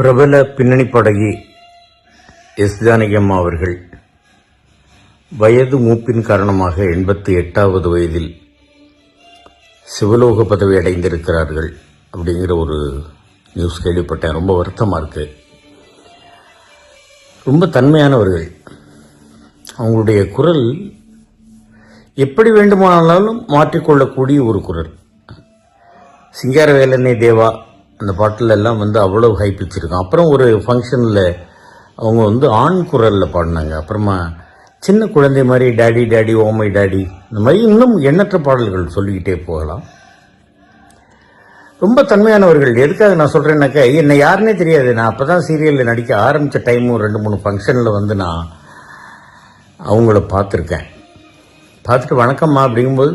பிரபல பின்னணி பாடகி எஸ். ஜானகி அம்மா அவர்கள் வயது மூப்பின் காரணமாக 88வது வயதில் சிவலோக பதவி அடைந்திருக்கிறார்கள் அப்படிங்கிற ஒரு நியூஸ் கேள்விப்பட்டேன். ரொம்ப வருத்தமாக இருக்கு. ரொம்ப தன்மையானவர்கள். அவங்களுடைய குரல் எப்படி வேண்டுமானாலும் மாற்றிக்கொள்ளக்கூடிய ஒரு குரல். சிங்கார வேலனே தேவா அந்த பாட்டில் எல்லாம் அவ்வளோ ஹை பிச் இருக்கும். அப்புறம் ஒரு ஃபங்க்ஷனில் அவங்க ஆண் குரலில் பாடினாங்க. அப்புறமா சின்ன குழந்தை மாதிரி டேடி டேடி ஓமை டேடி இந்த மாதிரி இன்னும் எண்ணற்ற பாடல்கள் சொல்லிக்கிட்டே போகலாம். ரொம்ப தன்மையானவர்கள். எதுக்காக நான் சொல்கிறேன்னாக்கா, என்னை யாருன்னே தெரியாது. நான் அப்போ தான் சீரியலில் நடிக்க ஆரம்பித்த டைமும் 2-3 ஃபங்க்ஷனில் நான் அவங்கள பார்த்துருக்கேன். பார்த்துட்டு வணக்கம்மா அப்படிங்கும்போது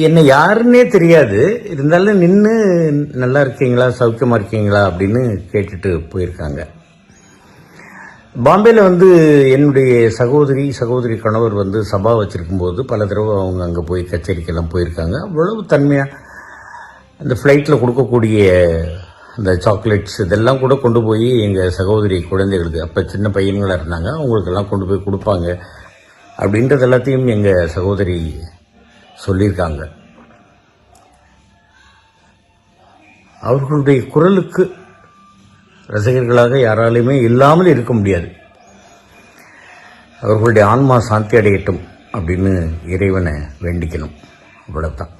என்னை யாருன்னே தெரியாது. இருந்தாலும் நின்று நல்லா இருக்கீங்களா, சௌக்கியமாக இருக்கீங்களா அப்படின்னு கேட்டுட்டு போயிருக்காங்க. பாம்பேயில் என்னுடைய சகோதரி கணவர் சபா வச்சுருக்கும்போது பல தடவை அவங்க அங்கே போய் கச்சேரிக்கெல்லாம் போயிருக்காங்க. அவ்வளவு தன்மையாக அந்த ஃப்ளைட்டில் கொடுக்கக்கூடிய அந்த சாக்லேட்ஸ் இதெல்லாம் கூட கொண்டு போய் எங்கள் சகோதரி குழந்தைகளுக்கு, அப்போ சின்ன பையன்களாக இருந்தாங்க, அவங்களுக்கெல்லாம் கொண்டு போய் கொடுப்பாங்க அப்படின்றது எல்லாத்தையும் எங்கள் சகோதரி சொல்லியிருக்காங்க. அவர்களுடைய குரலுக்கு ரசிகர்களாக யாராலுமே இல்லாமல் இருக்க முடியாது. அவர்களுடைய ஆன்மா சாந்தி அடையட்டும் அப்படின்னு இறைவனை வேண்டிக்கணும். அவ்வளவுதான்.